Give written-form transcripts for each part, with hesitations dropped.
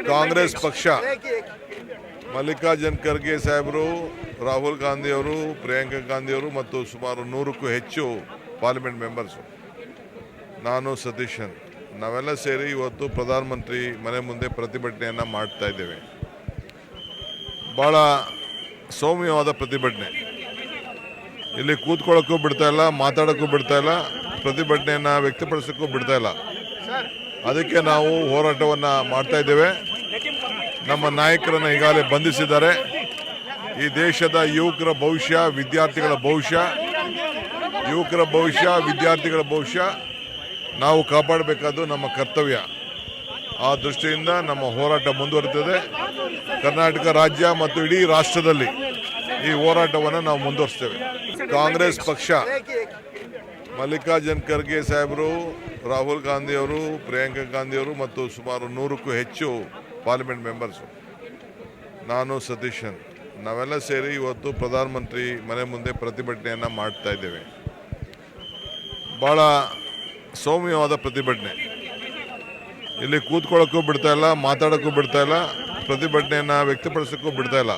ಕಾಂಗ್ರೆಸ್ ಪಕ್ಷ ಮಲ್ಲಿಕಾರ್ಜುನ್ ಖರ್ಗೆ ಸಾಹೇಬರು, ರಾಹುಲ್ ಗಾಂಧಿ ಅವರು, ಪ್ರಿಯಾಂಕಾ ಗಾಂಧಿ ಅವರು ಮತ್ತು ಸುಮಾರು 100ಕ್ಕೂ ಹೆಚ್ಚು ಪಾರ್ಲಿಮೆಂಟ್ ಮೆಂಬರ್ಸು, ನಾನು ಸತೀಶನ್ ನಾವೆಲ್ಲ ಸೇರಿ ಇವತ್ತು ಪ್ರಧಾನಮಂತ್ರಿ ಮನೆ ಮುಂದೆ ಪ್ರತಿಭಟನೆಯನ್ನು ಮಾಡ್ತಾ ಇದ್ದೇವೆ. ಭಾಳ ಸೌಮ್ಯವಾದ ಪ್ರತಿಭಟನೆ. ಇಲ್ಲಿ ಕೂತ್ಕೊಳ್ಳೋಕ್ಕೂ ಬಿಡ್ತಾ ಇಲ್ಲ, ಮಾತಾಡೋಕ್ಕೂ ಬಿಡ್ತಾ ಇಲ್ಲ, ಪ್ರತಿಭಟನೆಯನ್ನು ವ್ಯಕ್ತಪಡಿಸೋಕ್ಕೂ ಬಿಡ್ತಾ ಇಲ್ಲ. ಅದಕ್ಕೆ ನಾವು ಹೋರಾಟವನ್ನು ಮಾಡ್ತಾ ಇದ್ದೇವೆ. ನಮ್ಮ ನಾಯಕರನ್ನು ಈಗಾಗಲೇ ಬಂಧಿಸಿದ್ದಾರೆ. ಈ ದೇಶದ ಯುವಕರ ಭವಿಷ್ಯ, ವಿದ್ಯಾರ್ಥಿಗಳ ಭವಿಷ್ಯ ನಾವು ಕಾಪಾಡಬೇಕಾದ್ದು ನಮ್ಮ ಕರ್ತವ್ಯ. ಆ ದೃಷ್ಟಿಯಿಂದ ನಮ್ಮ ಹೋರಾಟ ಮುಂದುವರಿತದೆ. ಕರ್ನಾಟಕ ರಾಜ್ಯ ಮತ್ತು ಇಡೀ ರಾಷ್ಟ್ರದಲ್ಲಿ ಈ ಹೋರಾಟವನ್ನು ನಾವು ಮುಂದುವರಿಸ್ತೇವೆ. ಕಾಂಗ್ರೆಸ್ ಪಕ್ಷ ಮಲ್ಲಿಕಾರ್ಜುನ್ ಖರ್ಗೆ ಸಾಹೇಬರು, ರಾಹುಲ್ ಗಾಂಧಿ ಅವರು, ಪ್ರಿಯಾಂಕಾ ಗಾಂಧಿ ಅವರು ಮತ್ತು ಸುಮಾರು 100ಕ್ಕೂ ಹೆಚ್ಚು ಪಾರ್ಲಿಮೆಂಟ್ ಮೆಂಬರ್ಸು, ನಾನು ಸತೀಶನ್ ನಾವೆಲ್ಲ ಸೇರಿ ಇವತ್ತು ಪ್ರಧಾನಮಂತ್ರಿ ಮನೆ ಮುಂದೆ ಪ್ರತಿಭಟನೆಯನ್ನು ಮಾಡ್ತಾ ಇದ್ದೇವೆ. ಭಾಳ ಸೌಮ್ಯವಾದ ಪ್ರತಿಭಟನೆ. ಇಲ್ಲಿ ಕೂತ್ಕೊಳ್ಳೋಕ್ಕೂ ಬಿಡ್ತಾ ಇಲ್ಲ, ಮಾತಾಡೋಕ್ಕೂ ಬಿಡ್ತಾ ಇಲ್ಲ, ಪ್ರತಿಭಟನೆಯನ್ನು ವ್ಯಕ್ತಪಡಿಸೋಕ್ಕೂ ಬಿಡ್ತಾ ಇಲ್ಲ.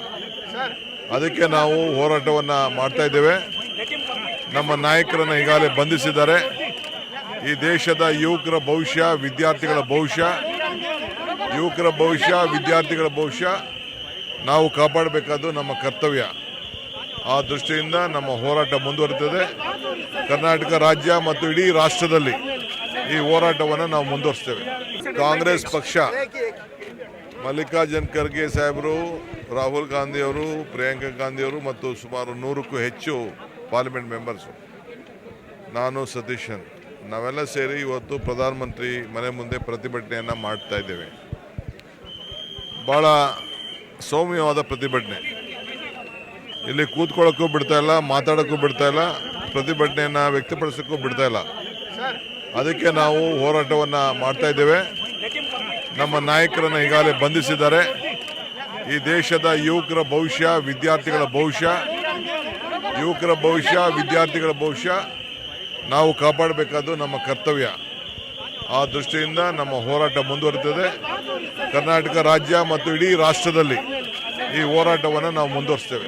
ಅದಕ್ಕೆ ನಾವು ಹೋರಾಟವನ್ನು ಮಾಡ್ತಾ ಇದ್ದೇವೆ. ನಮ್ಮ ನಾಯಕರನ್ನು ಈಗಾಗಲೇ ಬಂಧಿಸಿದ್ದಾರೆ. ಈ ದೇಶದ ಯುವಕರ ಭವಿಷ್ಯ, ವಿದ್ಯಾರ್ಥಿಗಳ ಭವಿಷ್ಯ ನಾವು ಕಾಪಾಡಬೇಕಾದ್ದು ನಮ್ಮ ಕರ್ತವ್ಯ. ಆ ದೃಷ್ಟಿಯಿಂದ ನಮ್ಮ ಹೋರಾಟ ಮುಂದುವರಿತದೆ. ಕರ್ನಾಟಕ ರಾಜ್ಯ ಮತ್ತು ಇಡೀ ರಾಷ್ಟ್ರದಲ್ಲಿ ಈ ಹೋರಾಟವನ್ನು ನಾವು ಮುಂದುವರಿಸ್ತೇವೆ. ಕಾಂಗ್ರೆಸ್ ಪಕ್ಷ ಮಲ್ಲಿಕಾರ್ಜುನ್ ಖರ್ಗೆ ಸಾಹೇಬರು, ರಾಹುಲ್ ಗಾಂಧಿ ಅವರು, ಪ್ರಿಯಾಂಕಾ ಗಾಂಧಿ ಅವರು ಮತ್ತು ಸುಮಾರು 100ಕ್ಕೂ ಹೆಚ್ಚು ಪಾರ್ಲಿಮೆಂಟ್ ಮೆಂಬರ್ಸು, ನಾನು ಸತೀಶನ್ ನಾವೆಲ್ಲ ಸೇರಿ ಇವತ್ತು ಪ್ರಧಾನಮಂತ್ರಿ ಮನೆ ಮುಂದೆ ಪ್ರತಿಭಟನೆಯನ್ನು ಮಾಡ್ತಾ ಇದ್ದೇವೆ. ಭಾಳ ಸೌಮ್ಯವಾದ ಪ್ರತಿಭಟನೆ. ಇಲ್ಲಿ ಕೂತ್ಕೊಳ್ಳೋಕ್ಕೂ ಬಿಡ್ತಾ ಇಲ್ಲ, ಮಾತಾಡೋಕ್ಕೂ ಬಿಡ್ತಾ ಇಲ್ಲ, ಪ್ರತಿಭಟನೆಯನ್ನು ವ್ಯಕ್ತಪಡಿಸೋಕ್ಕೂ ಬಿಡ್ತಾ ಇಲ್ಲ. ಅದಕ್ಕೆ ನಾವು ಹೋರಾಟವನ್ನು ಮಾಡ್ತಾ ಇದ್ದೇವೆ. ನಮ್ಮ ನಾಯಕರನ್ನು ಈಗಾಗಲೇ ಬಂಧಿಸಿದ್ದಾರೆ. ಈ ದೇಶದ ಯುವಕರ ಭವಿಷ್ಯ, ವಿದ್ಯಾರ್ಥಿಗಳ ಭವಿಷ್ಯ ನಾವು ಕಾಪಾಡಬೇಕಾದ್ದು ನಮ್ಮ ಕರ್ತವ್ಯ. ಆ ದೃಷ್ಟಿಯಿಂದ ನಮ್ಮ ಹೋರಾಟ ಮುಂದುವರಿತದೆ. ಕರ್ನಾಟಕ ರಾಜ್ಯ ಮತ್ತು ಇಡೀ ರಾಷ್ಟ್ರದಲ್ಲಿ ಈ ಹೋರಾಟವನ್ನು ನಾವು ಮುಂದುವರಿಸ್ತೇವೆ.